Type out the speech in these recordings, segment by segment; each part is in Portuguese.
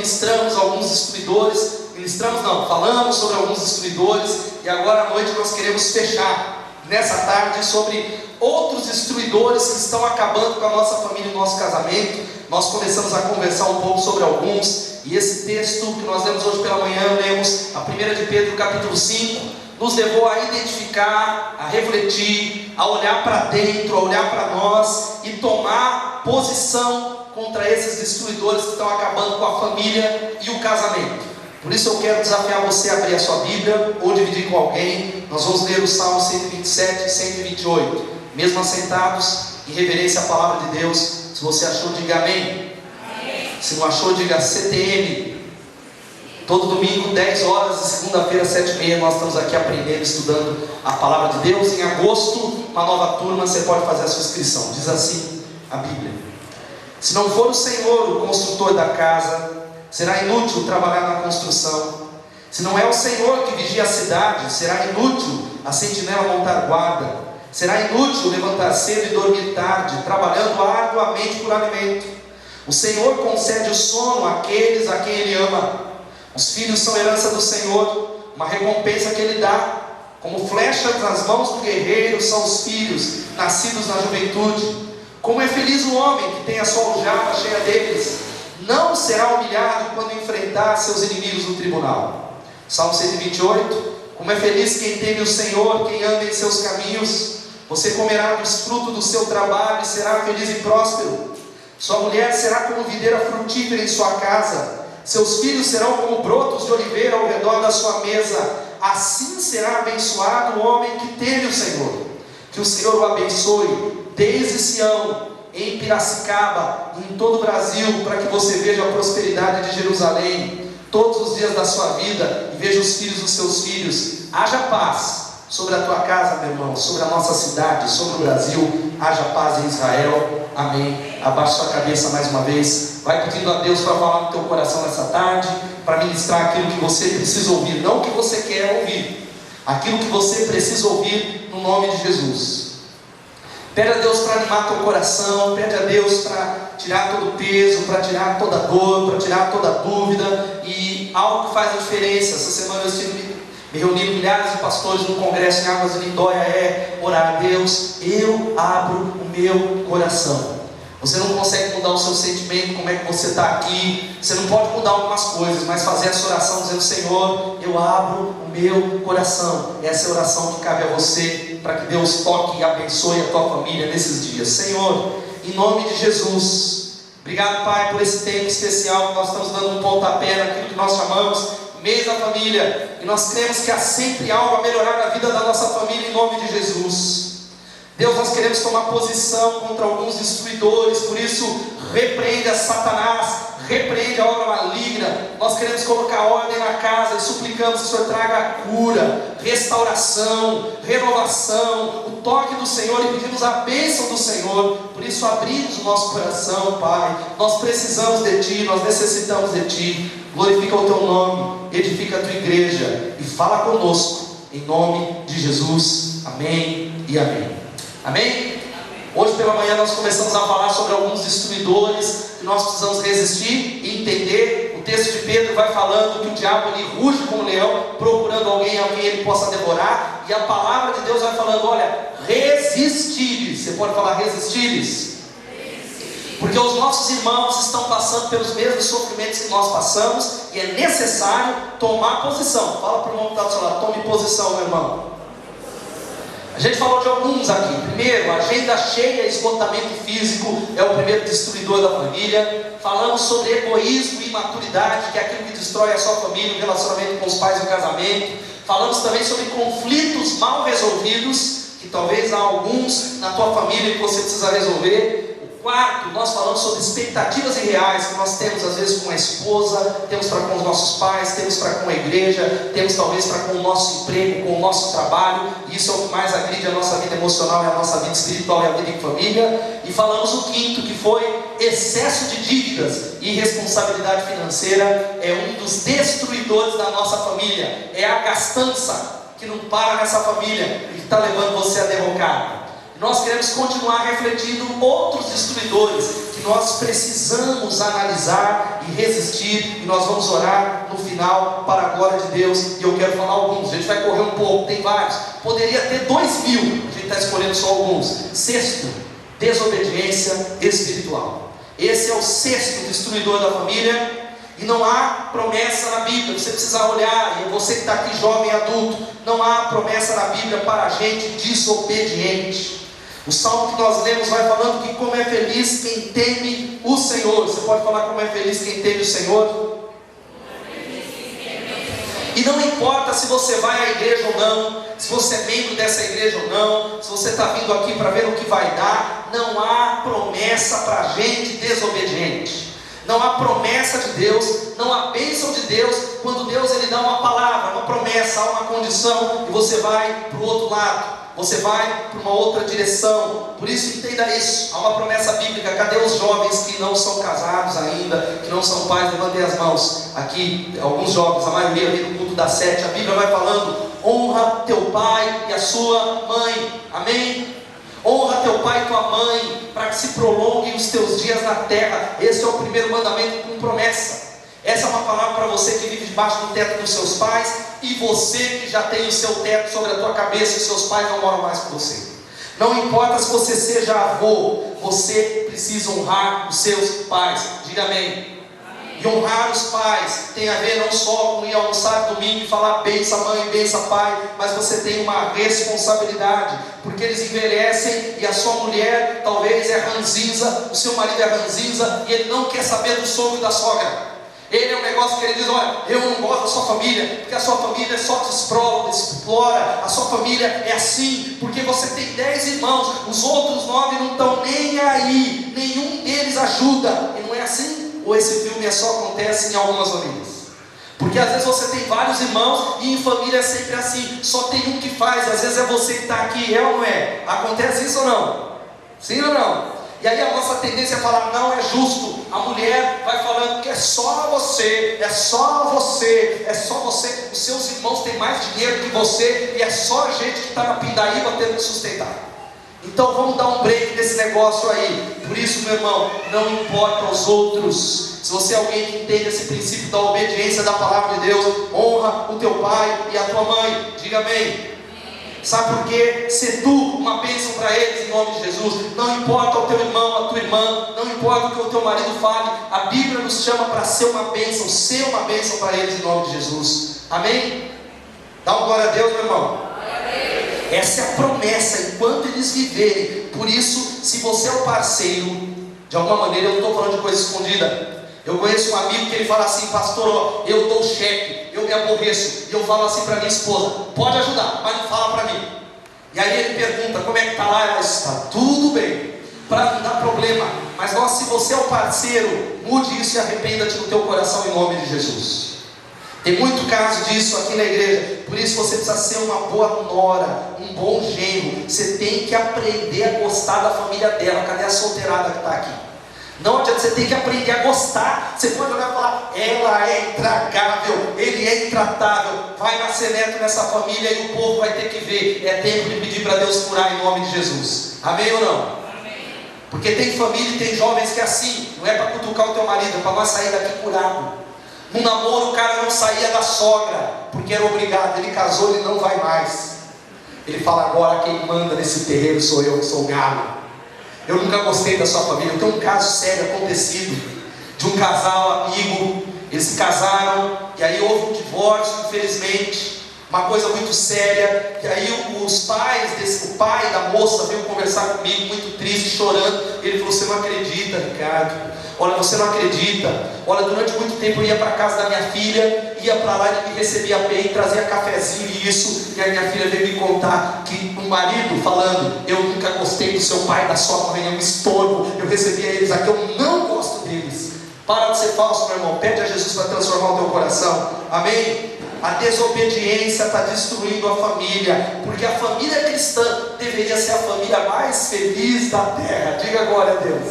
ministramos alguns destruidores, falamos sobre alguns destruidores, e agora à noite nós queremos fechar, nessa tarde, sobre outros destruidores que estão acabando com a nossa família e o nosso casamento. Nós começamos a conversar um pouco sobre alguns, e esse texto que nós lemos hoje pela manhã, lemos a 1 de Pedro capítulo 5, nos levou a identificar, a refletir, a olhar para dentro, a olhar para nós e tomar posição contra esses destruidores que estão acabando com a família e o casamento. Por isso eu quero desafiar você a abrir a sua Bíblia ou dividir com alguém. Nós vamos ler o Salmo 127 e 128, mesmo assentados, em reverência à palavra de Deus. Se você achou, diga amém. Se não achou, diga CTM. Todo domingo, 10 horas, e segunda-feira, 7h30, nós estamos aqui aprendendo, estudando a palavra de Deus. Em agosto, uma nova turma, você pode fazer a sua inscrição. Diz assim a Bíblia: se não for o Senhor o construtor da casa, será inútil trabalhar na construção. Se não é o Senhor que vigia a cidade, será inútil a sentinela montar guarda. Será inútil levantar cedo e dormir tarde, trabalhando arduamente por alimento. O Senhor concede o sono àqueles a quem Ele ama. Os filhos são herança do Senhor, uma recompensa que Ele dá. Como flechas nas mãos do guerreiro são os filhos, nascidos na juventude. Como é feliz o homem que tem a sua aljava cheia deles. Não será humilhado quando enfrentar seus inimigos no tribunal. Salmo 128. Como é feliz quem teme o Senhor, quem anda em seus caminhos. Você comerá dos frutos do seu trabalho e será feliz e próspero. Sua mulher será como videira frutífera em sua casa. Seus filhos serão como brotos de oliveira ao redor da sua mesa. Assim será abençoado o homem que teme o Senhor. Que o Senhor o abençoe desde Sião, em Piracicaba e em todo o Brasil, para que você veja a prosperidade de Jerusalém todos os dias da sua vida e veja os filhos dos seus filhos. Haja paz sobre a tua casa, meu irmão, sobre a nossa cidade, sobre o Brasil. Haja paz em Israel. Amém. Abaixe sua cabeça mais uma vez. Vai pedindo a Deus para falar no teu coração nessa tarde, para ministrar aquilo que você precisa ouvir, não o que você quer ouvir, aquilo que você precisa ouvir, no nome de Jesus. Pede a Deus para animar teu coração, pede a Deus para tirar todo o peso, para tirar toda a dor, para tirar toda a dúvida, e algo que faz a diferença. Essa semana eu estive me reunindo milhares de pastores no congresso em Águas de Lindóia, orar a Deus. Eu abro o meu coração. Você não consegue mudar o seu sentimento, como é que você está aqui, você não pode mudar algumas coisas, mas fazer essa oração dizendo: Senhor, eu abro o meu coração. Essa é a oração que cabe a você, para que Deus toque e abençoe a tua família nesses dias. Senhor, em nome de Jesus, obrigado, Pai, por esse tempo especial que nós estamos dando um pontapé naquilo que nós chamamos mês da família, e nós cremos que há sempre algo a melhorar na vida da nossa família, em nome de Jesus. Deus, nós queremos tomar posição contra alguns destruidores, por isso repreende a Satanás, repreende a obra maligna. Nós queremos colocar ordem na casa e suplicamos que o Senhor traga cura, restauração, renovação, o toque do Senhor, e pedimos a bênção do Senhor. Por isso abrimos o nosso coração, Pai. Nós precisamos de Ti, nós necessitamos de Ti. Glorifica o Teu nome, edifica a Tua igreja e fala conosco, em nome de Jesus. Amém e amém. Amém? Hoje pela manhã nós começamos a falar sobre alguns destruidores que nós precisamos resistir e entender. O texto de Pedro vai falando que o diabo ele ruge como um leão, procurando alguém a quem ele possa devorar. E a palavra de Deus vai falando: olha, resistir-lhes. Você pode falar resistir-lhes? Porque os nossos irmãos estão passando pelos mesmos sofrimentos que nós passamos, e é necessário tomar posição. Fala para o irmão que está do seu lado: tome posição, meu irmão. A gente falou de alguns aqui. Primeiro, agenda cheia, esgotamento físico é o primeiro destruidor da família. Falamos sobre egoísmo e imaturidade, que é aquilo que destrói a sua família, o relacionamento com os pais e o casamento. Falamos também sobre conflitos mal resolvidos, que talvez há alguns na tua família que você precisa resolver. Quarto, nós falamos sobre expectativas irreais que nós temos às vezes com a esposa, temos para com os nossos pais, temos para com a igreja, temos talvez para com o nosso emprego, com o nosso trabalho. Isso é o que mais agride a nossa vida emocional, e a nossa vida espiritual e a vida em família. E falamos o quinto, que foi excesso de dívidas e irresponsabilidade financeira. É um dos destruidores da nossa família. É a gastança que não para nessa família e que está levando você à derrocada. Nós queremos continuar refletindo outros destruidores que nós precisamos analisar e resistir resistir e nós vamos orar no final para a glória de Deus. E eu quero falar alguns, a gente vai correr um pouco, tem vários, poderia ter 2.000, a gente está escolhendo só alguns. Sexto, desobediência espiritual. Esse é o sexto destruidor da família. E não há promessa na Bíblia, você precisa olhar, e você que está aqui jovem e adulto, não há promessa na Bíblia para gente desobediente. O salmo que nós lemos vai falando que como é feliz quem teme o Senhor. Você pode falar como é feliz quem teme o Senhor? E não importa se você vai à igreja ou não, se você é membro dessa igreja ou não, se você está vindo aqui para ver o que vai dar, não há promessa para gente desobediente. Não há promessa de Deus, não há bênção de Deus, quando Deus ele dá uma palavra, uma promessa, há uma condição, e você vai para o outro lado, você vai para uma outra direção. Por isso entenda isso, há uma promessa bíblica. Cadê os jovens que não são casados ainda, que não são pais? Levantem as mãos, aqui, alguns jovens, a maioria ali no culto das 7, a Bíblia vai falando, honra teu pai e a sua mãe, amém? Honra teu pai e tua mãe, para que se prolonguem os teus dias na terra. Esse é o primeiro mandamento com promessa. Essa é uma palavra para você que vive debaixo do teto dos seus pais, e você que já tem o seu teto sobre a tua cabeça e seus pais não moram mais com você. Não importa se você seja avô, você precisa honrar os seus pais. Diga amém. E honrar os pais tem a ver não só com ir almoçar domingo e falar benção mãe, benção pai, mas você tem uma responsabilidade, porque eles envelhecem e a sua mulher talvez é ranzinza, o seu marido é ranzinza e ele não quer saber do sogro e da sogra. Ele é um negócio que ele diz, olha, eu não gosto da sua família, porque a sua família só te explora, a sua família é assim, porque você tem 10 irmãos, os outros 9 não estão nem aí, nenhum deles ajuda, e não é assim? Ou esse filme só acontece em algumas famílias? Porque às vezes você tem vários irmãos e em família é sempre assim, só tem um que faz, às vezes é você que está aqui, é ou não é? Acontece isso ou não? Sim ou não? E aí a nossa tendência é falar, não é justo. A mulher vai falando que é só você, é só você, é só você. Os seus irmãos têm mais dinheiro que você e é só a gente que está na pindaíba tendo que sustentar. Então vamos dar um break nesse negócio aí. Por isso, meu irmão, não importa os outros. Se você é alguém que entende esse princípio da obediência da palavra de Deus, honra o teu pai e a tua mãe. Diga amém. Sabe por quê? Ser tu uma bênção para eles em nome de Jesus. Não importa o teu irmão, a tua irmã, não importa o que o teu marido fale, a Bíblia nos chama para ser uma bênção para eles em nome de Jesus. Amém? Dá uma glória a Deus, meu irmão. Essa é a promessa, enquanto eles viverem. Por isso, se você é o parceiro, de alguma maneira, eu não estou falando de coisa escondida. Eu conheço um amigo que ele fala assim, pastor, ó, eu dou cheque, eu me aborreço, e eu falo assim para minha esposa, pode ajudar, mas não fala para mim. E aí ele pergunta, como é que está lá? Ela diz, está tudo bem, para não dar problema. Mas nós, se você é o parceiro, mude isso e arrependa-te no teu coração em nome de Jesus. Tem muito caso disso aqui na igreja. Por isso você precisa ser uma boa nora, um bom genro. Você tem que aprender a gostar da família dela. Cadê a solteirada que está aqui? Não adianta, você tem que aprender a gostar. Você pode olhar e falar, ela é intragável, ele é intratável. Vai nascer neto nessa família e o povo vai ter que ver. É tempo de pedir para Deus curar em nome de Jesus. Amém ou não? Amém. Porque tem família e tem jovens que é assim. Não é para cutucar o teu marido, é para nós sair daqui curado. No namoro o cara não saía da sogra, porque era obrigado. Ele casou, ele não vai mais. Ele fala, agora quem manda nesse terreiro sou eu, que sou o galo. Eu nunca gostei da sua família. Eu tenho um caso sério acontecido, de um casal amigo. Eles se casaram, e aí houve um divórcio, infelizmente. Uma coisa muito séria. E aí os pais, o pai da moça veio conversar comigo, muito triste, chorando. Ele falou, você não acredita, Ricardo. Olha, você não acredita. Olha, durante muito tempo eu ia para a casa da minha filha, ia para lá, ele me recebia bem, trazia cafezinho e isso. E a minha filha veio me contar que o marido falando, eu nunca gostei do seu pai, da sua mãe, é um estorvo, eu recebia eles aqui, eu não gosto deles. Para de ser falso, meu irmão. Pede a Jesus para transformar o teu coração. Amém? A desobediência está destruindo a família, porque a família cristã deveria ser a família mais feliz da terra. Diga glória a Deus.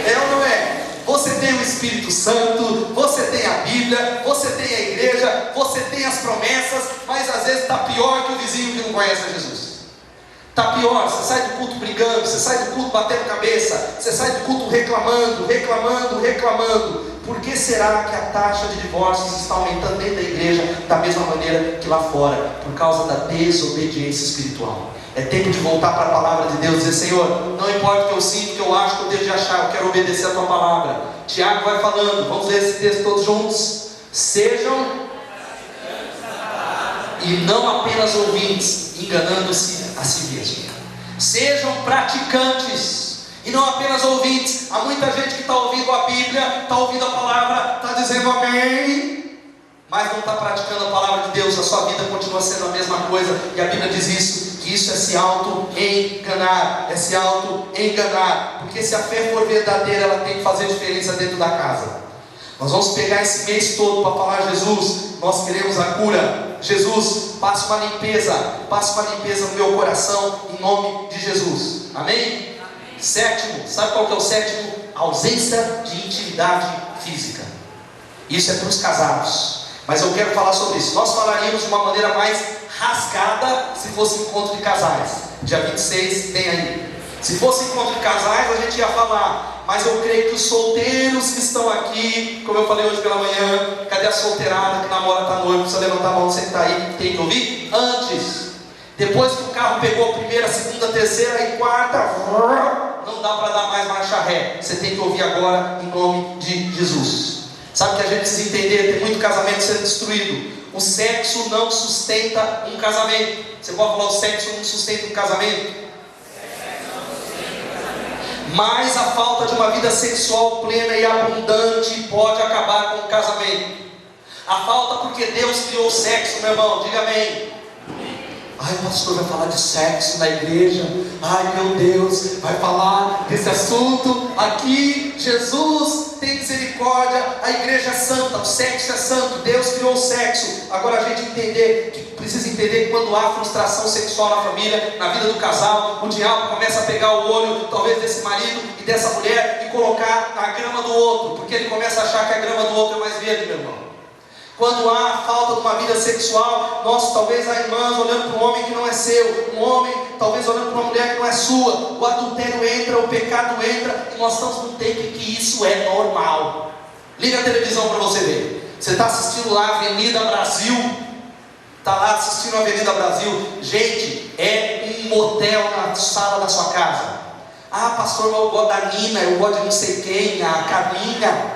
É ou não é? Você tem o Espírito Santo, você tem a Bíblia, você tem a igreja, você tem as promessas, mas às vezes está pior que o vizinho que não conhece a Jesus. Está pior, você sai do culto brigando, você sai do culto batendo cabeça, você sai do culto reclamando. Por que será que a taxa de divórcios está aumentando dentro da igreja da mesma maneira que lá fora? Por causa da desobediência espiritual. É tempo de voltar para a palavra de Deus e dizer: Senhor, não importa o que eu sinto, o que eu acho, o que eu devo de achar, eu quero obedecer a tua palavra. Tiago vai falando, vamos ler esse texto todos juntos. Sejam e não apenas ouvintes, enganando-se a si mesmo. Sejam praticantes e não apenas ouvintes. Há muita gente que está ouvindo a Bíblia, está ouvindo a palavra, está dizendo amém, mas não está praticando a palavra de Deus. A sua vida continua sendo a mesma coisa. E a Bíblia diz isso, que isso é se auto-enganar. É se auto-enganar. Porque se a fé for verdadeira, ela tem que fazer diferença dentro da casa. Nós vamos pegar esse mês todo para falar: Jesus, nós queremos a cura. Jesus, passe uma limpeza no meu coração, em nome de Jesus. Amém? Sétimo, sabe qual que é o sétimo? Ausência de intimidade física. Isso é para os casados, mas eu quero falar sobre isso. Nós falaríamos de uma maneira mais rasgada se fosse encontro de casais. Dia 26 tem aí. Se fosse encontro de casais, a gente ia falar. Mas eu creio que os solteiros que estão aqui, como eu falei hoje pela manhã, cadê a solteirada que namora, está noivo? Precisa levantar a mão, você que está aí, tem que ouvir antes. Depois que o carro pegou a primeira, segunda, terceira e quarta, não dá para dar mais marcha ré. Você tem que ouvir agora em nome de Jesus. Sabe o que a gente precisa entender? Tem muito casamento sendo destruído. O sexo não sustenta um casamento. Você pode falar: o sexo não sustenta um casamento? Mas a falta de uma vida sexual plena e abundante pode acabar com o casamento. A falta, porque Deus criou o sexo, meu irmão, diga amém. Ai, o pastor vai falar de sexo na igreja. Ai, meu Deus, vai falar desse assunto aqui. Jesus tem misericórdia, a igreja é santa, o sexo é santo, Deus criou o sexo. Agora a gente precisa entender que quando há frustração sexual na família, na vida do casal, o diabo começa a pegar o olho, talvez desse marido e dessa mulher, e colocar na grama do outro, porque ele começa a achar que a grama do outro é mais verde, meu irmão. Quando há falta de uma vida sexual, nós talvez há irmãs olhando para um homem que não é seu, um homem talvez olhando para uma mulher que não é sua, o adultério entra, o pecado entra, e nós estamos num tempo em que isso é normal. Liga a televisão para você ver. Você está assistindo lá Avenida Brasil, está lá assistindo a Avenida Brasil, gente, é um motel na sala da sua casa. Ah, pastor, mas eu gosto da Nina, eu gosto de não sei quem, a Carminha,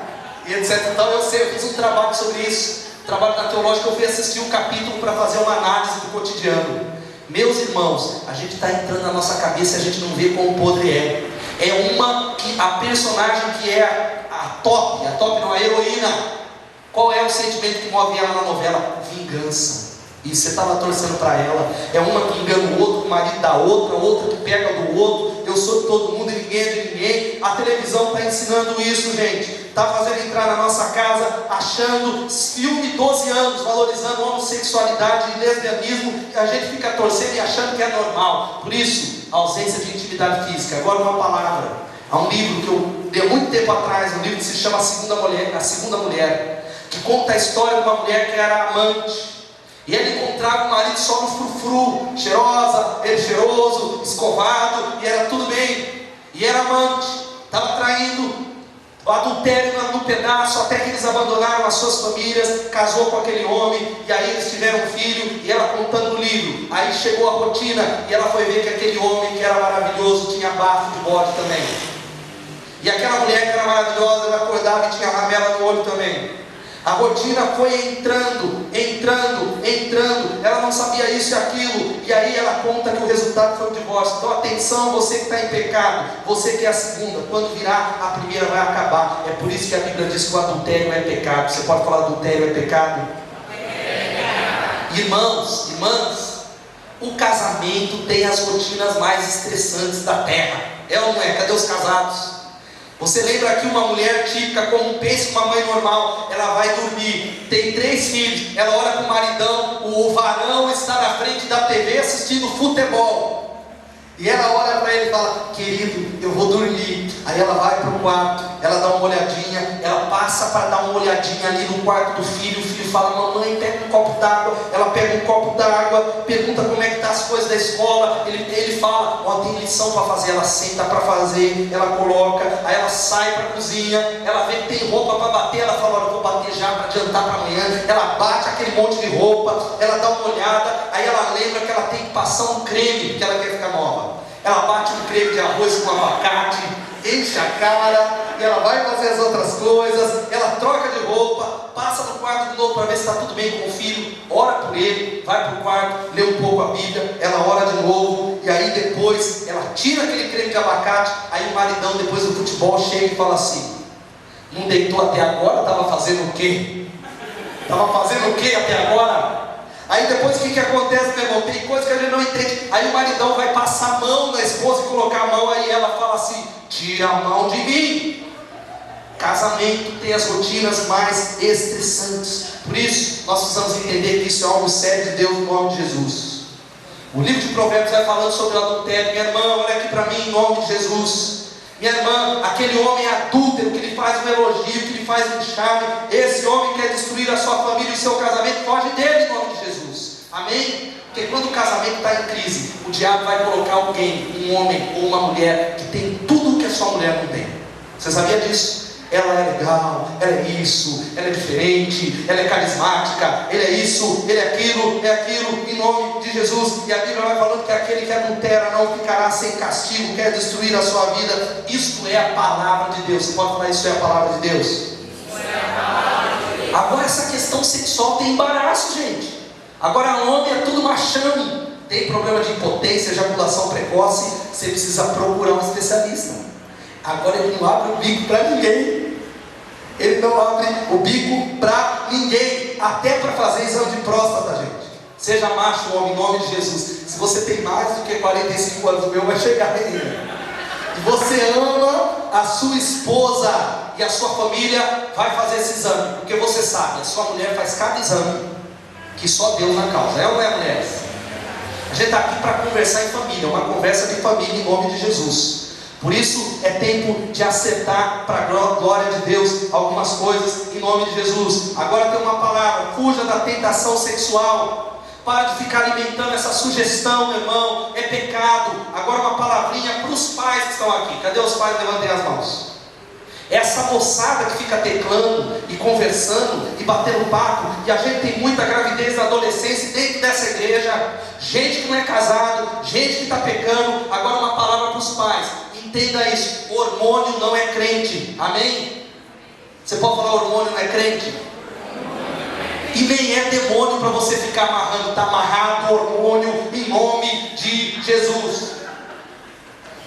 e etc. Então eu sei, eu fiz um trabalho sobre isso. Trabalho na teológica, eu fui assistir um capítulo para fazer uma análise do cotidiano. Meus irmãos, a gente está entrando na nossa cabeça e a gente não vê como podre é. É uma que a personagem que é a top não, a heroína. Qual é o sentimento que move ela na novela? Vingança. E você estava torcendo para ela. É uma que engana o outro, o marido da outra, outra que pega do outro. Eu sou de todo mundo e ninguém é de ninguém. A televisão está ensinando isso, gente. Está fazendo entrar na nossa casa achando filme 12 anos, valorizando homossexualidade e lesbianismo, e a gente fica torcendo e achando que é normal. Por isso, ausência de intimidade física. Agora uma palavra. Há um livro que eu dei muito tempo atrás, um livro que se chama A Segunda Mulher, que conta a história de uma mulher que era amante. E ela encontrava o marido só no frufru, cheirosa, ele cheiroso, escovado, e era tudo bem. E era amante, estava traindo, o adultério no pedaço, até que eles abandonaram as suas famílias, casou com aquele homem, e aí eles tiveram um filho, e ela contando no livro. Aí chegou a rotina, e ela foi ver que aquele homem que era maravilhoso tinha bafo de bode também. E aquela mulher que era maravilhosa, ela acordava e tinha ramela no olho também. A rotina foi entrando, ela não sabia isso e aquilo, e aí ela conta que o resultado foi o divórcio. Então atenção, você que está em pecado, você que é a segunda, quando virar a primeira vai acabar. É por isso que a Bíblia diz que o adultério é pecado. Você pode falar: adultério é pecado? Irmãos, irmãs, o casamento tem as rotinas mais estressantes da terra, é ou não é? Cadê os casados? Você lembra aqui uma mulher típica, como pense uma mãe normal, ela vai dormir, tem 3 filhos, ela olha para o maridão, o varão está na frente da TV assistindo futebol. E ela olha para ele e fala: querido, eu vou dormir. Aí ela vai para o quarto, ela dá uma olhadinha, ela passa para dar uma olhadinha ali no quarto do filho. O filho fala: mamãe, pega um copo d'água. Ela pega um copo d'água, pergunta como é que tá as coisas da escola. Ele fala: ó, tem lição para fazer. Ela senta para fazer, ela coloca. Aí ela sai para a cozinha, ela vê que tem roupa para bater. Ela fala: olha, eu vou bater já para adiantar para amanhã. Ela bate aquele monte de roupa, ela dá uma olhada. Aí ela lembra que ela tem que passar um creme, porque ela quer ficar nova. Ela bate um creme de arroz com abacate, enche a cara, e ela vai fazer as outras coisas. Ela troca de roupa, passa no quarto de novo para ver se está tudo bem com o filho, ora por ele, vai para o quarto, lê um pouco a Bíblia, ela ora de novo, e aí depois ela tira aquele creme de abacate. Aí o maridão, depois do futebol, chega e fala assim: não deitou até agora? Estava fazendo o quê? Estava fazendo o quê até agora? Aí depois o que acontece, meu irmão? Tem coisa que a gente não entende. Aí o maridão vai passar a mão na esposa e colocar a mão. Aí ela fala assim: tira a mão de mim. Casamento tem as rotinas mais estressantes. Por isso nós precisamos entender que isso é algo sério de Deus, no nome de Jesus. O livro de Provérbios vai falando sobre o adultério. Minha irmã, olha aqui para mim, em nome de Jesus. Minha irmã, aquele homem adúltero que lhe faz um elogio, que lhe faz um charme, esse homem quer destruir a sua família e o seu casamento, foge dele em nome de Jesus. Amém? Porque quando o casamento está em crise, o diabo vai colocar alguém, um homem ou uma mulher, que tem tudo que a sua mulher não tem. Você sabia disso? Ela é legal, ela é isso, ela é diferente, ela é carismática, ele é isso, ele é aquilo, em nome de Jesus. E a Bíblia vai falando que aquele que adultera não ficará sem castigo, quer destruir a sua vida. Isto é a palavra de Deus. Você pode falar: isso é a palavra de Deus? Isso é a palavra de Deus. Agora essa questão sexual tem embaraço, gente. Agora homem é tudo machão, tem problema de impotência, ejaculação precoce, você precisa procurar um especialista. Agora ele não abre o bico para ninguém. Ele não abre o bico para ninguém, até para fazer exame de próstata, gente. Seja macho ou homem, em nome de Jesus. Se você tem mais do que 45 anos, o meu vai chegar ainda. E você ama a sua esposa e a sua família, vai fazer esse exame, porque você sabe, a sua mulher faz cada exame que só Deus na causa. É ou não é, mulheres? A gente está aqui para conversar em família, uma conversa de família em nome de Jesus. Por isso é tempo de acertar para a glória de Deus algumas coisas em nome de Jesus. Agora tem uma palavra: fuja da tentação sexual. Para de ficar alimentando essa sugestão, meu irmão, é pecado. Agora uma palavrinha para os pais que estão aqui. Cadê os pais? Levantem as mãos. Essa moçada que fica teclando e conversando e batendo papo, e a gente tem muita gravidez na adolescência dentro dessa igreja, gente que não é casado, gente que está pecando. Agora uma palavra para os pais: entenda isso, hormônio não é crente. Amém? Você pode falar: hormônio não é crente? E nem é demônio para você ficar amarrando. Está amarrado o hormônio em nome de Jesus.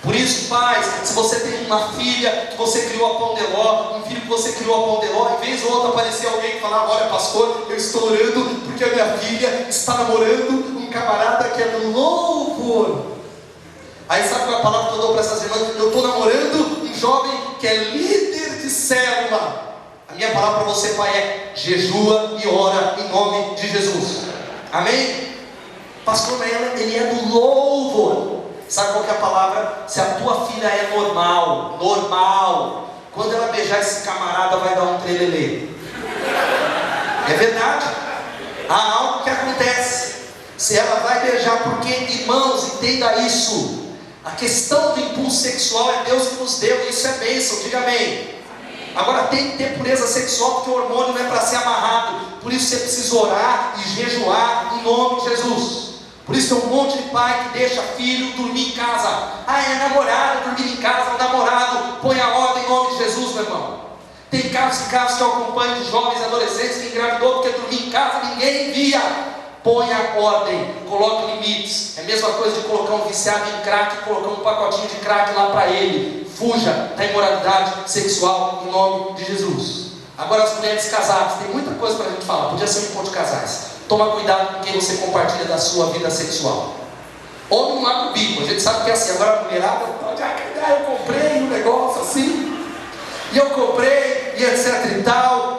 Por isso, pais, se você tem uma filha que você criou a pão de ló, um filho que você criou a pão de ló, em vez ou outra aparecer alguém que falar: olha pastor, eu estou orando porque a minha filha está namorando um camarada que é do louvor. Aí sabe qual é a palavra que eu dou para essas irmãs? Eu estou namorando um jovem que é líder de célula. A minha palavra para você, pai, é: jejua e ora em nome de Jesus. Amém? Pastor, mas ele é do louvor. Sabe qual que é a palavra? Se a tua filha é normal, quando ela beijar esse camarada, vai dar um trelelê. É verdade. Há algo que acontece. Se ela vai beijar, porque, irmãos, entenda isso. A questão do impulso sexual é Deus que nos deu, e isso é bênção, diga amém. Agora tem que ter pureza sexual, porque o hormônio não é para ser amarrado. Por isso você precisa orar e jejuar em nome de Jesus. Por isso tem um monte de pai que deixa filho dormir em casa. É namorado, dormir em casa, namorado. Põe a ordem em nome de Jesus, meu irmão. Tem casos e casos que eu acompanho de jovens e adolescentes que engravidou porque dormia em casa, ninguém via. Põe a ordem, coloque limites. É a mesma coisa de colocar um viciado em crack, colocar um pacotinho de crack lá para ele. Fuja da imoralidade sexual em nome de Jesus. Agora as mulheres casadas, tem muita coisa para a gente falar, podia ser um encontro de casais. Toma cuidado com quem você compartilha da sua vida sexual. Homem não abre o bico, a gente sabe que é assim. Agora a mulherada pode acreditar: eu comprei um negócio assim, e eu comprei, e etc e tal.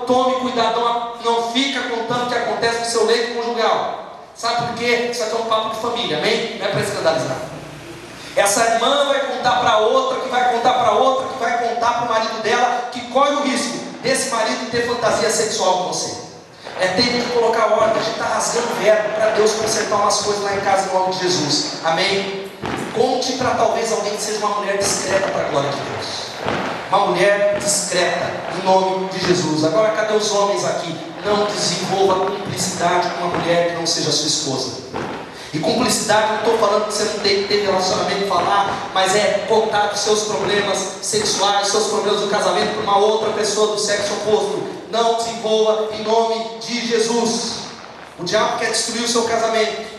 Tome cuidado, não fica contando o que acontece no seu leito conjugal. Sabe por quê? Isso aqui é um papo de família, amém? Não é para escandalizar. Essa irmã vai contar para outra, que vai contar para outra, que vai contar para o marido dela, que corre o risco desse marido ter fantasia sexual com você. É tempo de colocar ordem. A gente está rasgando o verbo para Deus consertar umas coisas lá em casa em nome de Jesus. Amém? Conte para talvez alguém que seja uma mulher discreta para a glória de Deus. Uma mulher discreta em nome de Jesus. Agora, cadê os homens aqui? Não desenvolva cumplicidade com uma mulher que não seja sua esposa. E cumplicidade, não estou falando que você não tem que ter relacionamento e falar, mas é contar os seus problemas sexuais, seus problemas do casamento para uma outra pessoa do sexo oposto. Não desenvolva em nome de Jesus. O diabo quer destruir o seu casamento.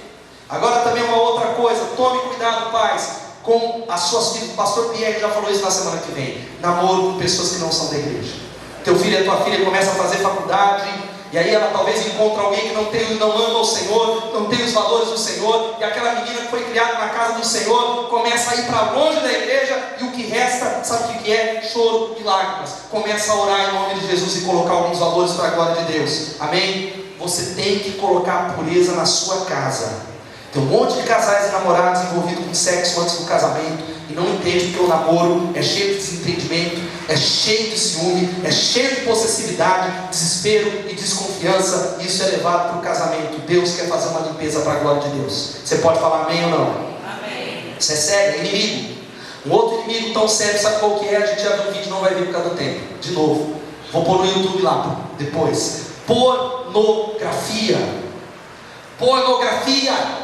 Agora também uma outra coisa, tome cuidado, pais, com as suas filhas. O pastor Pierre já falou isso na semana que vem. Namoro com pessoas que não são da igreja. Teu filho e tua filha começam a fazer faculdade, e aí ela talvez encontra alguém que não ama o Senhor, não tem os valores do Senhor, e aquela menina que foi criada na casa do Senhor começa a ir para longe da igreja, e o que resta, sabe o que é? Choro e lágrimas. Começa a orar em nome de Jesus e colocar alguns valores para a glória de Deus. Amém? Você tem que colocar pureza na sua casa. Tem um monte de casais e namorados envolvidos com sexo antes do casamento e não entende que o namoro é cheio de desentendimento, é cheio de ciúme, é cheio de possessividade, desespero e desconfiança. E isso é levado para o casamento. Deus quer fazer uma limpeza para a glória de Deus. Você pode falar amém ou não? Amém. Isso é sério, é inimigo. Um outro inimigo tão sério, sabe qual que é? A gente já viu o vídeo, não vai ver por causa do tempo. De novo, vou pôr no YouTube lá depois. Pornografia. Pornografia.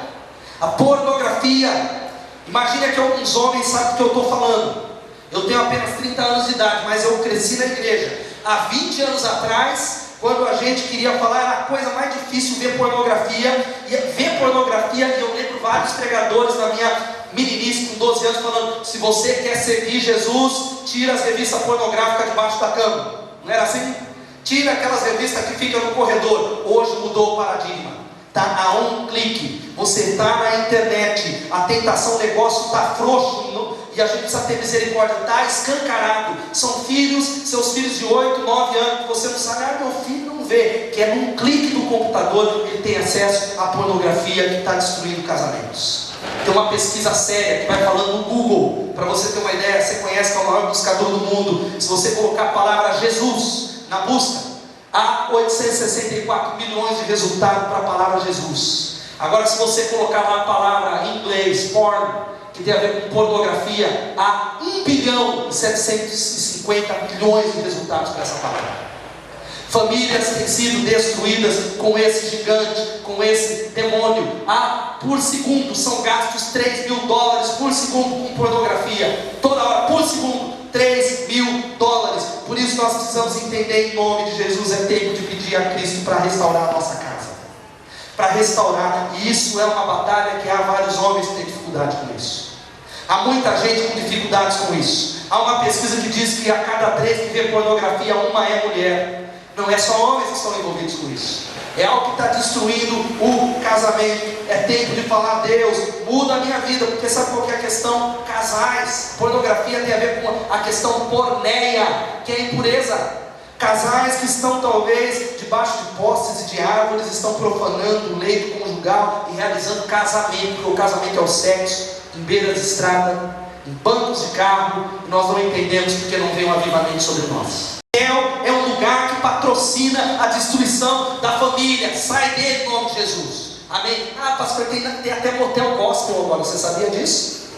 A pornografia. Imagina que alguns homens sabem do que eu estou falando. Eu tenho apenas 30 anos de idade, mas eu cresci na igreja. Há 20 anos atrás, quando a gente queria falar, era a coisa mais difícil ver pornografia. E eu lembro vários pregadores na minha meninice com 12 anos falando: se você quer seguir Jesus, tira as revistas pornográficas debaixo da cama. Não era assim? Tira aquelas revistas que ficam no corredor. Hoje mudou o paradigma. Está a um clique. Você está na internet. A tentação, o negócio está frouxo. E a gente precisa ter misericórdia. Está escancarado. São filhos, seus filhos de 8, 9 anos, que você não sabe. Meu filho não vê. Que é num clique do computador ele tem acesso à pornografia que está destruindo casamentos. Tem uma pesquisa séria que vai falando no Google. Para você ter uma ideia, você conhece que é o maior buscador do mundo. Se você colocar a palavra Jesus na busca, há 864 milhões de resultados para a palavra Jesus. Agora, se você colocar lá a palavra em inglês, porn, que tem a ver com pornografia, há 1 bilhão e 750 milhões de resultados para essa palavra. Famílias têm sido destruídas com esse gigante, com esse demônio. Por segundo, são gastos $3.000 por segundo com pornografia. Toda hora, por segundo, $3.000. Por isso nós precisamos entender em nome de Jesus. É tempo de pedir a Cristo para restaurar a nossa casa. Para restaurar. E isso é uma batalha que há vários homens que têm dificuldade com isso. Há muita gente com dificuldades com isso. Há uma pesquisa que diz que a cada 3 que vê pornografia, uma é mulher. Não é só homens que estão envolvidos com isso. É algo que está destruindo o casamento. É tempo de falar: Deus, muda a minha vida. Porque sabe qual que é a questão? Casais. Pornografia tem a ver com a questão porneia, que é a impureza. Casais que estão talvez debaixo de postes e de árvores, estão profanando o leito conjugal e realizando casamento, porque o casamento é o sexo, em beiras de estrada, em bancos de carro, e nós não entendemos porque não vem um avivamento sobre nós. É um lugar que patrocina a destruição da família. Sai dele em nome de Jesus. Amém? Pastor, tem até motel gospel agora. Você sabia disso?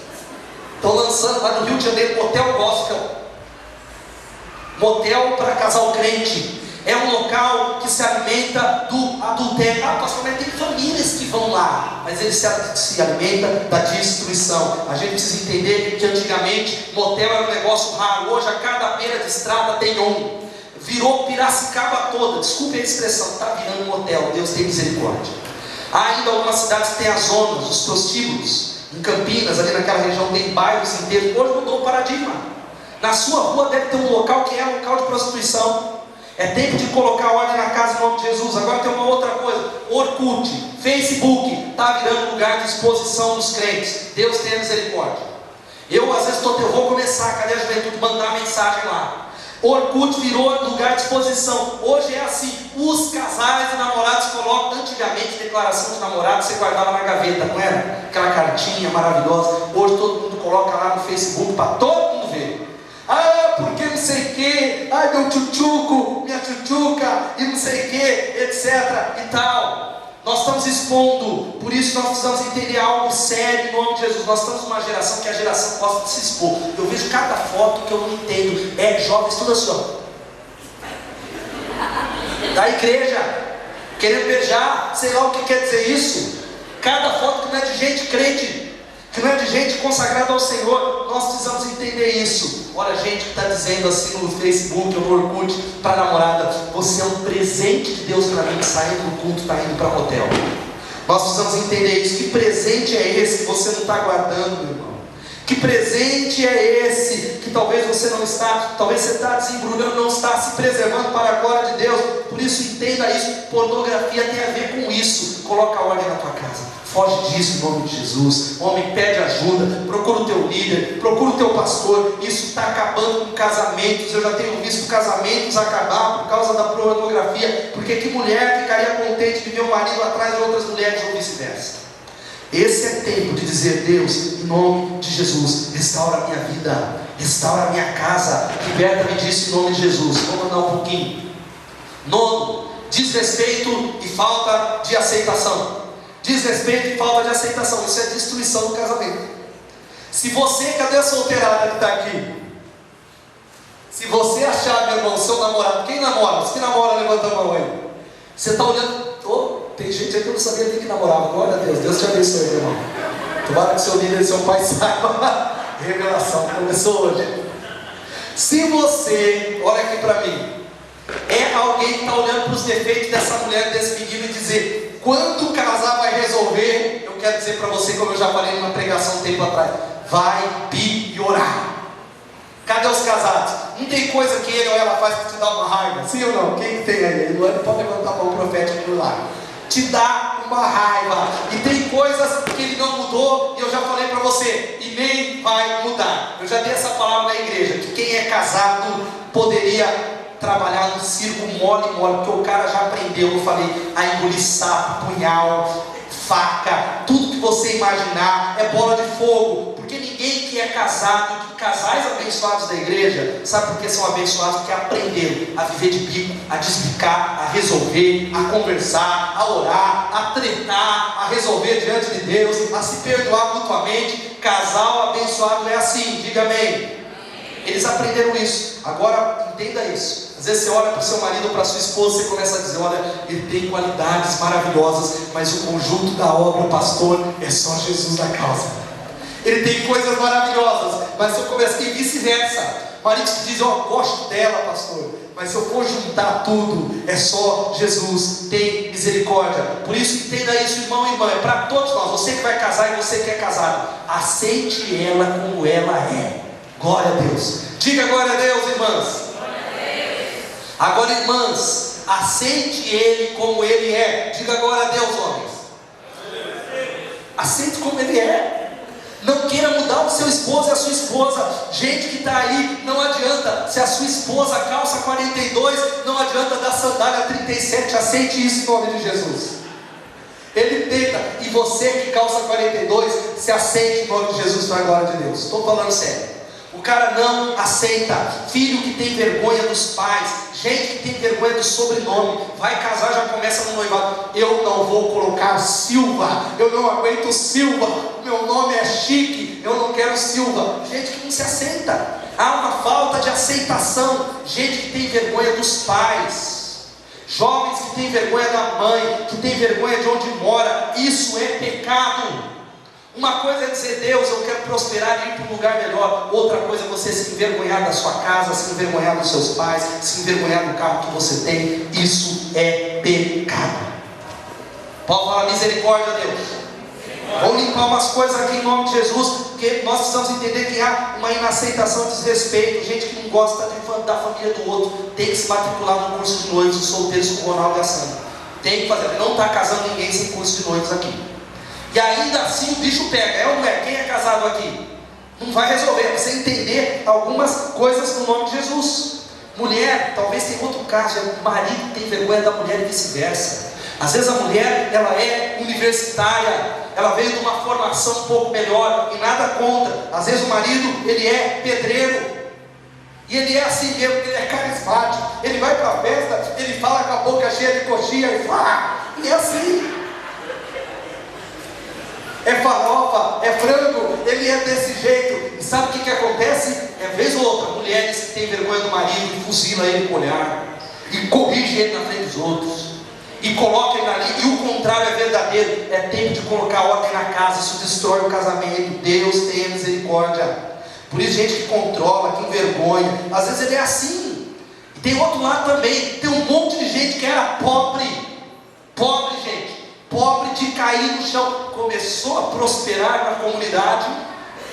Estão lançando lá no Rio de Janeiro motel gospel. Motel para casal crente. É um local que se alimenta do adultério. Pastor, mas tem famílias que vão lá, mas ele se alimenta da destruição. A gente precisa entender que antigamente motel era um negócio raro. Hoje a cada beira de estrada tem um. Virou Piracicaba toda. Desculpe a expressão, está virando um motel. Deus tem misericórdia. Há ainda algumas cidades que tem as zonas, os prostíbulos. Em Campinas, ali naquela região, tem bairros inteiros. Hoje mudou o paradigma. Na sua rua deve ter um local que é um local de prostituição. É tempo de colocar ordem na casa em nome de Jesus. Agora tem uma outra coisa: Orkut, Facebook, está virando lugar de exposição dos crentes. Deus tenha misericórdia. Eu às vezes eu vou começar, cadê a juventude, mandar mensagem lá. Orkut virou lugar de exposição. Hoje é assim, os casais e namorados colocam, antigamente declaração de namorado você guardava na gaveta, não era? Aquela cartinha maravilhosa. Hoje todo mundo coloca lá no Facebook para todo mundo ver. Ah, porque não sei o que, ai meu tchutchuco, minha tchutchuca, e não sei o que, etc e tal. Nós estamos expondo, por isso nós precisamos entender algo sério em nome de Jesus. Nós estamos numa geração que a geração gosta de se expor. Eu vejo cada foto que eu não entendo, jovens tudo assim, ó, da igreja, querendo beijar, sei lá o que quer dizer isso. Cada foto que não é de gente crente, que não é de gente consagrada ao Senhor. Nós precisamos entender isso. Olha, gente que está dizendo assim no Facebook ou no Orkut para a namorada: você é um presente de Deus para mim, saindo do culto, está indo para o hotel. Nós precisamos entender isso. Que presente é esse que você não está guardando, meu irmão? Que presente é esse que talvez você não está, talvez você está desembrulhando, não está se preservando para a glória de Deus? Por isso entenda isso. Pornografia tem a ver com isso. Coloca ordem na tua casa. Foge disso em nome de Jesus. Homem, pede ajuda, procura o teu líder, procura o teu pastor. Isso está acabando com casamentos. Eu já tenho visto casamentos acabar por causa da pornografia. Porque que mulher ficaria contente de ver o marido atrás de outras mulheres ou vice-versa? Esse é tempo de dizer: Deus, em nome de Jesus, restaura a minha vida, restaura a minha casa, liberta-me disso em nome de Jesus. Vamos andar um pouquinho. Nono, desrespeito e falta de aceitação. Desrespeito e falta de aceitação, isso é destruição do casamento. Se você, cadê a solteirada que está aqui? Se você achar, meu irmão, seu namorado, quem namora? Se que namora, levanta a mão aí. Você está olhando, tem gente aí que eu não sabia nem que namorava. Glória a Deus, Deus te abençoe, meu irmão. Tomara que seu líder e seu pai saiba. Revelação, começou hoje. Se você, olha aqui para mim, é alguém que está olhando para os defeitos dessa mulher, desse menino e dizer: quando o casar vai resolver, eu quero dizer para você, como eu já falei numa pregação um tempo atrás, vai piorar. Cadê os casados? Não tem coisa que ele ou ela faz que te dá uma raiva? Sim ou não? Quem tem aí? Luane pode levantar a mão profética do lado. Te dá uma raiva. E tem coisas que ele não mudou, e eu já falei para você, e nem vai mudar. Eu já dei essa palavra na igreja, que quem é casado poderia trabalhar no circo mole, porque o cara já aprendeu, eu falei, a engolir sapo, punhal, faca, tudo que você imaginar é bola de fogo. Porque ninguém que é casado, que casais abençoados da igreja, sabe por que são abençoados? Porque aprenderam a viver de bico, a desbicar, a resolver, a conversar, a orar, a tretar, a resolver diante de Deus, a se perdoar mutuamente. Casal abençoado é assim, diga amém. Eles aprenderam isso. Agora entenda isso. Às vezes você olha para o seu marido ou para a sua esposa, você começa a dizer: olha, ele tem qualidades maravilosas, mas o conjunto da obra, o pastor, é só Jesus da causa. Ele tem coisas maravilhosas, mas se eu começar, e vice-versa. Maridos que dizem: ó, gosto dela, pastor, mas se eu for juntar tudo, é só Jesus, tem misericórdia. Por isso entenda isso, irmão e irmã, é para todos nós. Você que vai casar e você que é casado, aceite ela como ela é. Glória a Deus. Diga glória a Deus, irmãs. Agora, irmãs, aceite ele como ele é. Diga glória a Deus, homens. Aceite como ele é. Não queira mudar o seu esposo e a sua esposa. Gente que está aí, não adianta. Se a sua esposa calça 42, não adianta dar sandália 37. Aceite isso em nome de Jesus. Ele tenta. E você que calça 42, se aceite em nome de Jesus para a glória de Deus. Estou falando sério. O cara não aceita. Filho que tem vergonha dos pais, gente que tem vergonha do sobrenome, vai casar, já começa no noivado: eu não vou colocar Silva, eu não aguento Silva, meu nome é chique, eu não quero Silva. Gente que não se aceita. Há uma falta de aceitação. Gente que tem vergonha dos pais, jovens que têm vergonha da mãe, que têm vergonha de onde mora. Isso é pecado. Uma coisa é dizer: Deus, eu quero prosperar e ir para um lugar melhor. Outra coisa é você se envergonhar da sua casa, se envergonhar dos seus pais, se envergonhar do carro que você tem. Isso é pecado. Paulo fala: misericórdia, Deus. Vamos limpar umas coisas aqui em nome de Jesus, porque nós precisamos entender que há uma inaceitação, desrespeito. Gente que não gosta da família do outro tem que se matricular no curso de noivos dos solteiros com o Ronaldo e a Sandra. Tem que fazer. Não está casando ninguém sem curso de noivos aqui. E ainda assim o bicho pega. É ou não é? Quem é casado aqui? Não vai resolver. Você entender algumas coisas no nome de Jesus. Mulher, talvez tenha outro caso, o marido tem vergonha da mulher e vice-versa. Às vezes a mulher, ela é universitária, ela veio de uma formação um pouco melhor, e nada contra. Às vezes o marido, ele é pedreiro, e ele é assim mesmo, ele é carismático, ele vai para a festa, ele fala com a boca cheia de coxinha, e fala, e é assim, é farofa, é frango, ele é desse jeito. E sabe o que acontece? É vez ou outra, mulheres que têm vergonha do marido, e fuzila ele com o olhar, e corrige ele na frente dos outros, e coloca ele ali, e o contrário é verdadeiro. É tempo de colocar ordem na casa, isso destrói o casamento. Deus tenha misericórdia. Por isso, gente que controla, que envergonha, às vezes ele é assim. E tem outro lado também, tem um monte de gente que era pobre, gente, pobre de cair no chão, começou a prosperar na comunidade,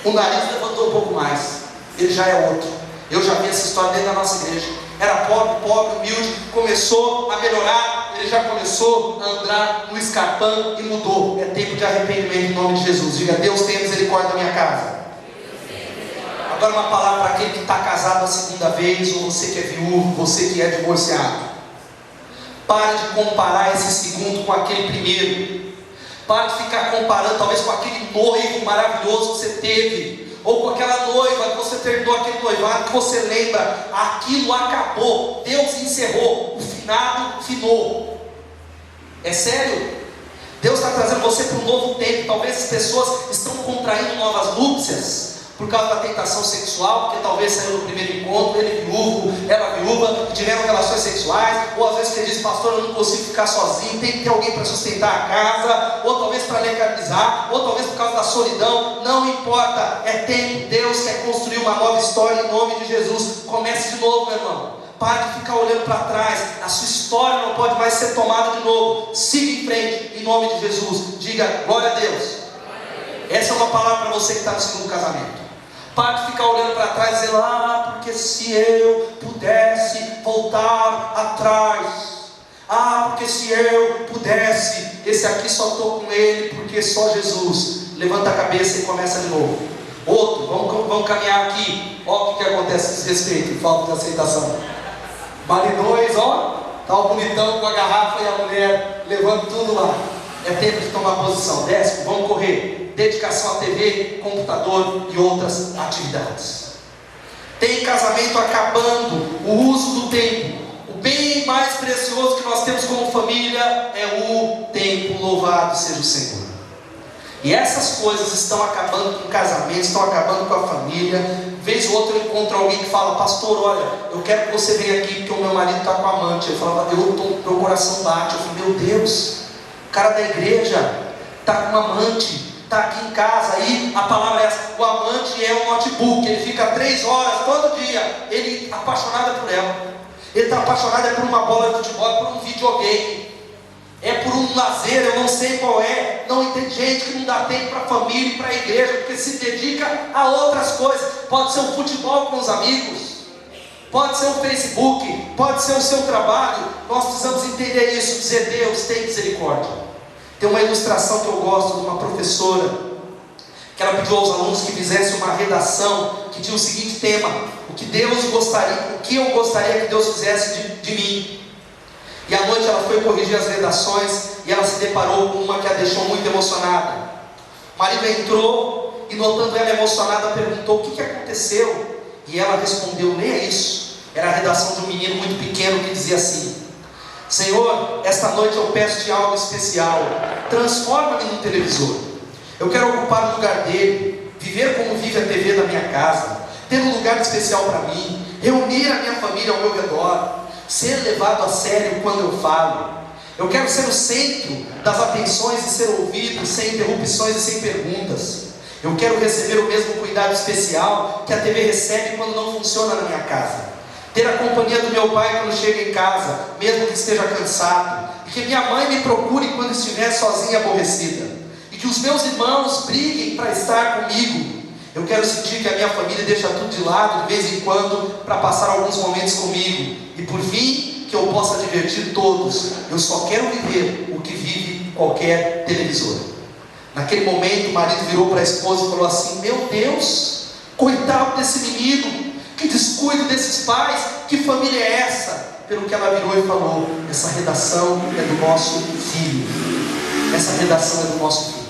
o nariz levantou um pouco mais, ele já é outro. Eu já vi essa história dentro da nossa igreja. Era pobre, humilde, começou a melhorar, ele já começou a andar no escarpão e mudou. É tempo de arrependimento em nome de Jesus. Diga, Deus tenha misericórdia da minha casa. Agora uma palavra para aquele que está casado a segunda vez, ou você que é viúvo, você que é divorciado. Pare de comparar esse segundo com aquele primeiro. Pare de ficar comparando talvez com aquele noivo maravilhoso que você teve, ou com aquela noiva que você terminou aquele noivado, que você lembra, aquilo acabou, Deus encerrou, o finado finou. É sério? Deus está trazendo você para um novo tempo. Talvez as pessoas estão contraindo novas núpcias por causa da tentação sexual, porque talvez saiu no primeiro encontro, ele viúvo, ela viúva, e tiveram relações sexuais, ou às vezes você diz, pastor, eu não consigo ficar sozinho, tem que ter alguém para sustentar a casa, ou talvez para legalizar, ou talvez por causa da solidão, não importa, é tempo. Deus quer construir uma nova história em nome de Jesus. Comece de novo, meu irmão. Pare de ficar olhando para trás, a sua história não pode mais ser tomada de novo. Siga em frente, em nome de Jesus. Diga, glória a Deus. Essa é uma palavra para você que está no segundo casamento. Pare de ficar olhando para trás e dizendo, porque se eu pudesse voltar atrás, porque se eu pudesse, esse aqui só estou com ele porque só Jesus. Levanta a cabeça e começa de novo. Outro, vamos caminhar aqui. Olha o que acontece a esse respeito, falta de aceitação. Maridões, está o bonitão com a garrafa e a mulher levando tudo lá. É tempo de tomar posição. Desce, vamos correr. Dedicação à TV, computador e outras atividades. Tem casamento acabando, o uso do tempo. O bem mais precioso que nós temos como família é o tempo. Louvado seja o Senhor. E essas coisas estão acabando com o casamento, estão acabando com a família. Vez ou outra eu encontro alguém que fala, pastor, olha, eu quero que você venha aqui porque o meu marido está com amante. Eu falava, meu coração bate. Eu falei, meu Deus, o cara da igreja está com amante, está aqui em casa. Aí a palavra é essa, o amante é um notebook, ele fica 3 horas todo dia, ele apaixonado por ela, ele está apaixonado por uma bola de futebol, por um videogame, é por um lazer, eu não sei qual é. Não tem gente que não dá tempo para a família e para a igreja, porque se dedica a outras coisas. Pode ser um futebol com os amigos, pode ser um Facebook, pode ser o seu trabalho. Nós precisamos entender isso, dizer, Deus tem misericórdia. Tem uma ilustração que eu gosto de uma professora, que ela pediu aos alunos que fizessem uma redação que tinha o seguinte tema: o que Deus gostaria, o que eu gostaria que Deus fizesse de mim. E à noite ela foi corrigir as redações e ela se deparou com uma que a deixou muito emocionada. O marido entrou e, notando ela emocionada, perguntou o que aconteceu. E ela respondeu, nem é isso. Era a redação de um menino muito pequeno que dizia assim: Senhor, esta noite eu peço-te algo especial, transforma-me num televisor. Eu quero ocupar o lugar dele, viver como vive a TV da minha casa, ter um lugar especial para mim, reunir a minha família ao meu redor, ser levado a sério quando eu falo. Eu quero ser o centro das atenções e ser ouvido sem interrupções e sem perguntas. Eu quero receber o mesmo cuidado especial que a TV recebe quando não funciona na minha casa. Ter a companhia do meu pai quando chega em casa, mesmo que esteja cansado. E que minha mãe me procure quando estiver sozinha e aborrecida. E que os meus irmãos briguem para estar comigo. Eu quero sentir que a minha família deixa tudo de lado de vez em quando para passar alguns momentos comigo. E por fim, que eu possa divertir todos. Eu só quero viver o que vive qualquer televisor. Naquele momento o marido virou para a esposa e falou assim: meu Deus, coitado desse menino, que descuido desses pais, Que família é essa? Pelo que ela virou e falou: essa redação é do nosso filho. Essa redação é do nosso filho.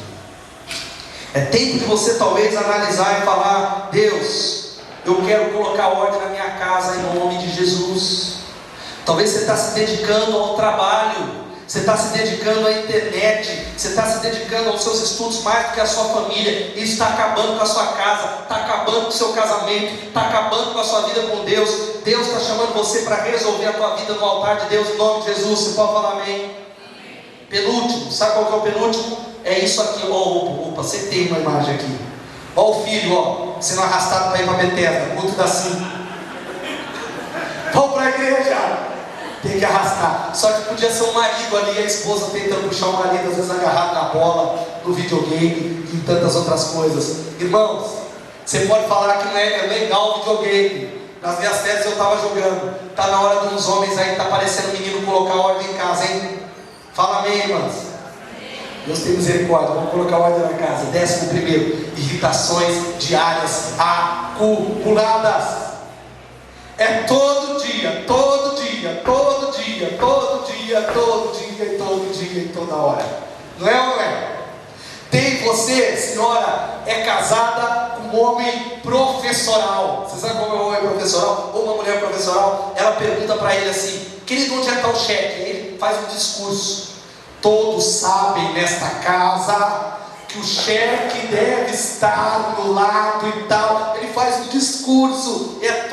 É tempo de você talvez analisar e falar: Deus, eu quero colocar ordem na minha casa em nome de Jesus. Talvez você está se dedicando ao trabalho, você está se dedicando à internet, você está se dedicando aos seus estudos mais do que a sua família. Isso está acabando com a sua casa, está acabando com o seu casamento, está acabando com a sua vida com Deus. Deus está chamando você para resolver a tua vida no altar de Deus, em nome de Jesus. Você pode falar amém? Penúltimo, sabe qual que é o penúltimo? É isso aqui, opa, você tem uma imagem aqui. Ó o filho, sendo arrastado para ir para Betesda, culto da 5. Vamos para a igreja. Tem que arrastar. Só que podia ser o marido ali, a esposa tentando puxar o marido, às vezes agarrado na bola, no videogame e em tantas outras coisas. Irmãos, você pode falar que não é legal o videogame. Nas minhas férias eu estava jogando. Está na hora de uns homens aí, está parecendo menino colocar ordem em casa, hein? Fala amém, irmãos. Deus tem misericórdia, vamos colocar ordem na casa. 11º, irritações diárias acumuladas. É todo dia, todo dia, todo dia, todo dia, todo dia e todo dia e toda hora. Não é ou não é? Tem você, senhora, é casada com um homem professoral. Você sabe como é um homem professoral? Ou uma mulher professoral? Ela pergunta para ele assim: querido, onde é que está o cheque? Ele faz um discurso. Todos sabem nesta casa que o cheque deve estar no lado e tal. Ele faz um discurso, era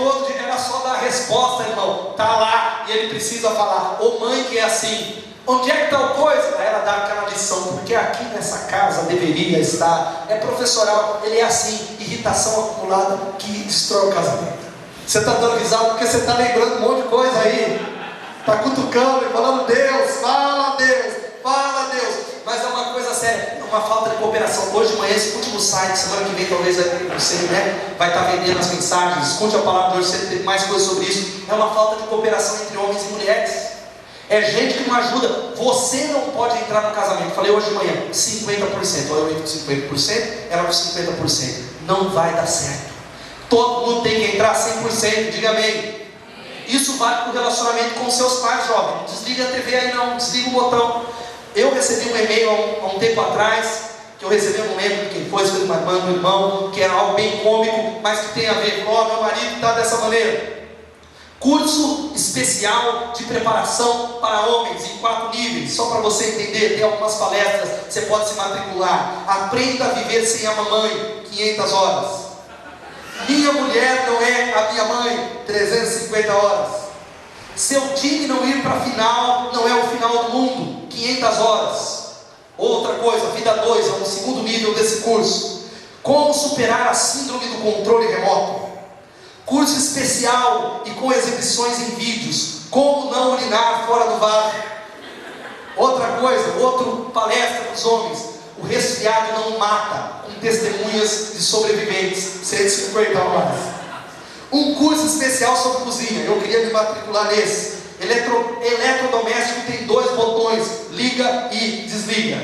só dar a resposta, irmão. Está lá, e ele precisa falar: ô mãe que é assim, onde é que tal coisa? Aí ela dá aquela lição, porque aqui nessa casa deveria estar. É professoral, ele é assim, irritação acumulada que destrói o casamento. Você está dando risada porque você está lembrando um monte de coisa aí. Está cutucando e falando: Deus, fala Deus, fala Deus. Mas é uma coisa séria, é uma falta de cooperação. Hoje de manhã escute no site, semana que vem talvez você vai estar vendendo as mensagens. Escute a palavra de hoje, você tem mais coisas sobre isso. É uma falta de cooperação entre homens e mulheres. É gente que não ajuda. Você não pode entrar no casamento. Falei hoje de manhã, 50%. Ou eu entro com 50%, ela com 50%. Não vai dar certo. Todo mundo tem que entrar 100%, diga amém. Isso vale para o relacionamento com seus pais, jovem. Desliga a TV aí não, desliga o botão. Eu recebi um e-mail há um tempo atrás, que eu recebi, eu não lembro de quem foi de uma irmã, do irmão, que era algo bem cômico, mas que tem a ver com: meu marido está dessa maneira. Curso especial de preparação para homens em 4 níveis, só para você entender, tem algumas palestras, você pode se matricular. Aprenda a viver sem a mamãe, 500 horas. Minha mulher não é a minha mãe, 350 horas. Seu time não ir para a final, não é o final do mundo, 500 horas. Outra coisa, vida 2, é um segundo nível desse curso: como superar a síndrome do controle remoto. Curso especial e com exibições em vídeos: como não urinar fora do vaso. Outra coisa, outra palestra para os homens: o resfriado não mata, com testemunhas de sobreviventes, 150 horas. Um curso especial sobre cozinha, eu queria me matricular nesse. Eletrodoméstico tem 2 botões, liga e desliga.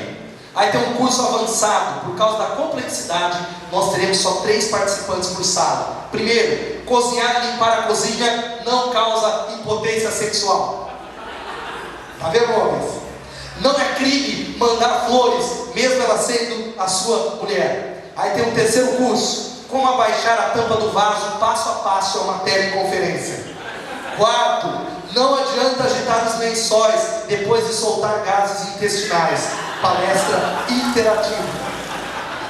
Aí tem um curso avançado, por causa da complexidade, nós teremos só 3 participantes por sala. Primeiro, cozinhar e limpar a cozinha não causa impotência sexual. Tá vendo, homens? Não é crime mandar flores, mesmo ela sendo a sua mulher. Aí tem um terceiro curso: como abaixar a tampa do vaso passo a passo, é uma teleconferência. Quarto, não adianta agitar os lençóis depois de soltar gases intestinais. Palestra interativa.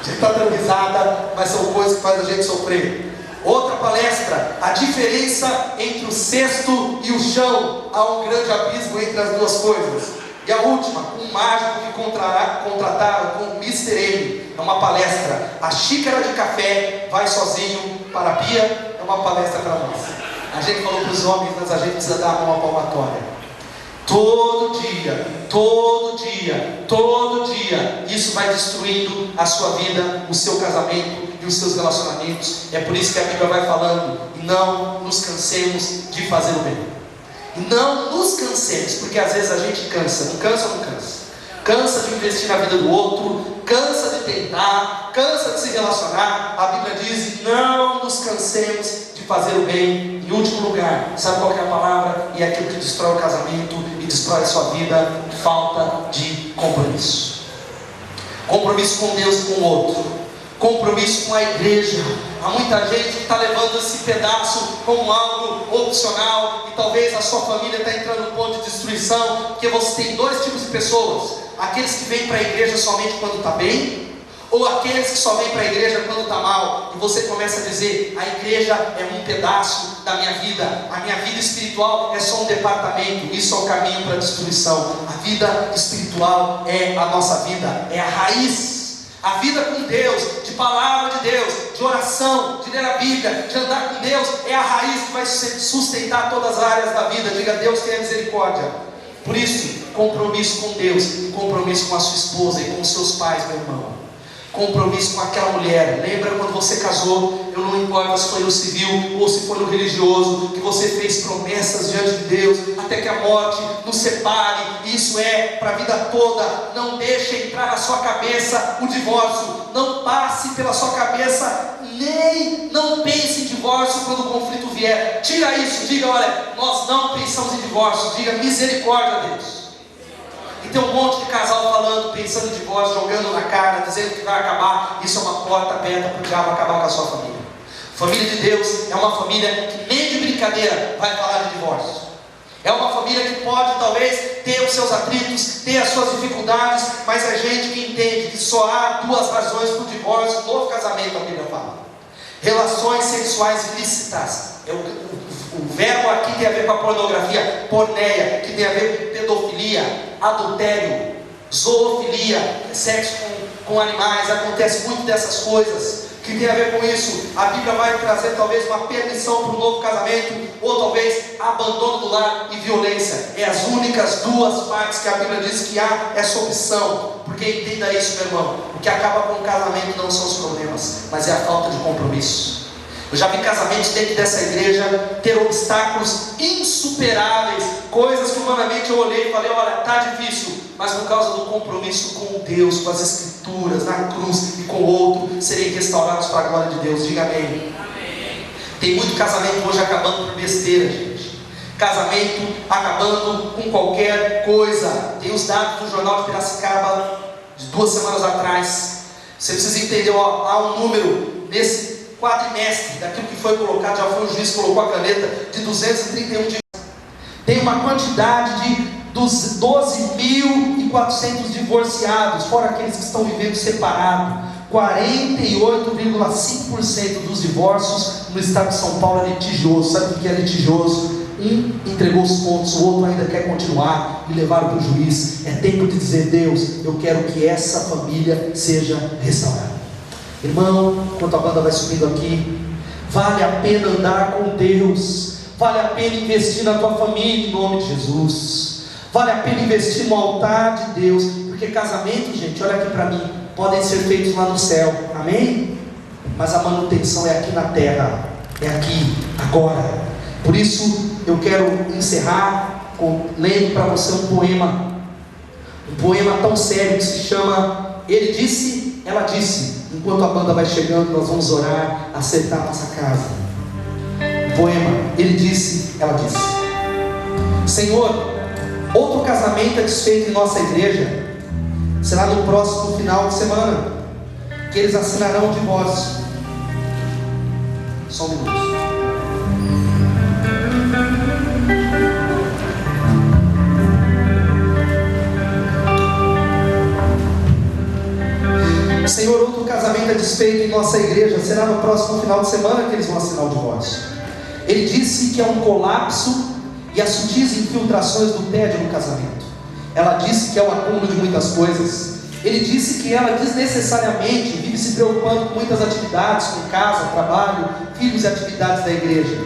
A gente está dando risada, mas são coisas que fazem a gente sofrer. Outra palestra: a diferença entre o cesto e o chão. Há um grande abismo entre as duas coisas. E a última, um mágico que contrataram com o Mr. M. É uma palestra: a xícara de café vai sozinho para a pia. É uma palestra para nós. A gente falou para os homens, mas a gente precisa dar uma palmatória. Todo dia, todo dia, todo dia, isso vai destruindo a sua vida, o seu casamento e os seus relacionamentos. É por isso que a Bíblia vai falando: não nos cansemos de fazer o bem. Não nos cansemos, porque às vezes a gente cansa. Não cansa ou não cansa? Cansa de investir na vida do outro, cansa de tentar, cansa de se relacionar. A Bíblia diz: não nos cansemos de de fazer o bem. Em último lugar, sabe qual que é a palavra? E é aquilo que destrói o casamento e destrói a sua vida: falta de compromisso. Compromisso com Deus e com o outro, compromisso com a igreja. Há muita gente que está levando esse pedaço como algo opcional, e talvez a sua família está entrando num ponto de destruição, porque você tem dois tipos de pessoas: aqueles que vêm para a igreja somente quando está bem, ou aqueles que só vêm para a igreja quando está mal. E você começa a dizer: a igreja é um pedaço da minha vida, a minha vida espiritual é só um departamento. Isso é o caminho para a destruição. A vida espiritual é a nossa vida, é a raiz. A vida com Deus, de palavra de Deus, de oração, de ler a Bíblia, de andar com Deus, é a raiz que vai sustentar todas as áreas da vida. Diga: Deus tenha misericórdia. Por isso, compromisso com Deus, compromisso com a sua esposa e com os seus pais, meu irmão. Compromisso com aquela mulher. Lembra quando você casou? Eu não importa se foi no civil ou se foi no religioso, que você fez promessas diante de Deus, até que a morte nos separe. Isso é para a vida toda. Não deixe entrar na sua cabeça o divórcio. Não passe pela sua cabeça, nem não pense em divórcio quando o conflito vier. Tira isso, diga: olha, nós não pensamos em divórcio. Diga: misericórdia a Deus. E tem um monte de casal falando, pensando em divórcio, jogando na cara, dizendo que vai acabar. Isso é uma porta aberta para o diabo acabar com a sua família. Família de Deus é uma família que nem de brincadeira vai falar de divórcio. É uma família que pode talvez ter os seus atritos, ter as suas dificuldades, mas é gente que entende que só há duas razões para o divórcio. Novo casamento, a Bíblia fala: relações sexuais ilícitas. O verbo aqui tem a ver com a pornografia, porneia, que tem a ver com pedofilia, adultério, zoofilia, sexo com animais. Acontece muito dessas coisas que tem a ver com isso. A Bíblia vai trazer talvez uma permissão para um novo casamento, ou talvez abandono do lar e violência. É as únicas duas partes que a Bíblia diz que há essa opção. Porque entenda isso, meu irmão: o que acaba com o casamento não são os problemas, mas é a falta de compromisso. Eu já vi casamentos dentro dessa igreja ter obstáculos insuperáveis, coisas que humanamente eu olhei e falei: olha, está difícil, mas por causa do compromisso com Deus, com as Escrituras, na cruz e com o outro, serem restaurados para a glória de Deus. Diga amém. Amém. Tem muito casamento hoje acabando por besteira, gente. Casamento acabando com qualquer coisa. Tem os dados do Jornal de Piracicaba de 2 semanas atrás. Você precisa entender: ó, há um número nesse quadrimestre daquilo que foi colocado, já foi o juiz que colocou a caneta, de 231 dias. Tem uma quantidade de 12.400 divorciados, fora aqueles que estão vivendo separado. 48,5% dos divórcios no estado de São Paulo é litigioso. Sabe o que é litigioso? Um entregou os pontos, o outro ainda quer continuar e levar para o juiz. É tempo de dizer: Deus, eu quero que essa família seja restaurada. Irmão, enquanto a banda vai subindo aqui, vale a pena andar com Deus, vale a pena investir na tua família em nome de Jesus, vale a pena investir no altar de Deus, porque casamento, gente, olha aqui para mim, podem ser feitos lá no céu, amém? Mas a manutenção é aqui na terra, é aqui, agora. Por isso eu quero encerrar lendo para você um poema tão sério que se chama Ele Disse, Ela Disse. Enquanto a banda vai chegando, nós vamos orar, acertar a nossa casa. O poema: Ele Disse, Ela Disse. Senhor, outro casamento é desfeito em nossa igreja. Será no próximo final de semana que eles assinarão o divórcio. Só um minuto. Senhor, outro casamento é desfeito em nossa igreja. Será no próximo final de semana que eles vão assinar o divórcio. Ele disse que é um colapso e as sutis infiltrações do tédio no casamento. Ela disse que é o acúmulo de muitas coisas. Ele disse que ela desnecessariamente vive se preocupando com muitas atividades, com casa, trabalho, filhos e atividades da igreja.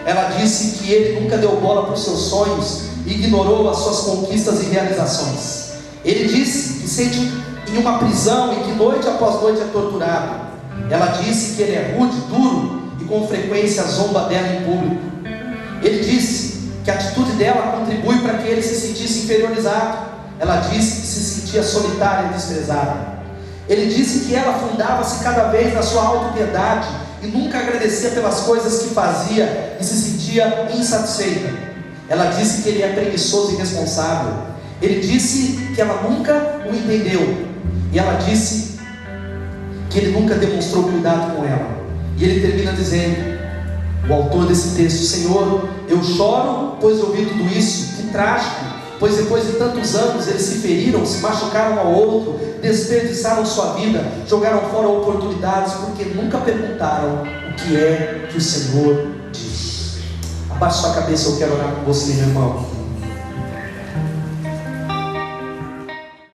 Ela disse que ele nunca deu bola para os seus sonhos e ignorou as suas conquistas e realizações. Ele disse que sente em uma prisão e que noite após noite é torturado. Ela disse que ele é rude, duro e com frequência zomba dela em público. Ele disse que a atitude dela contribui para que ele se sentisse inferiorizado. Ela disse que se sentia solitária e desprezada. Ele disse que ela afundava-se cada vez na sua autopiedade e nunca agradecia pelas coisas que fazia e se sentia insatisfeita. Ela disse que ele é preguiçoso e irresponsável. Ele disse que ela nunca o entendeu, e ela disse que ele nunca demonstrou cuidado com ela. E ele termina dizendo, o autor desse texto: Senhor, eu choro pois ouvi tudo isso, que trágico, pois depois de tantos anos eles se feriram, se machucaram um ao outro, desperdiçaram sua vida, jogaram fora oportunidades, porque nunca perguntaram o que é que o Senhor diz. Abaixe sua cabeça, eu quero orar com você, meu irmão.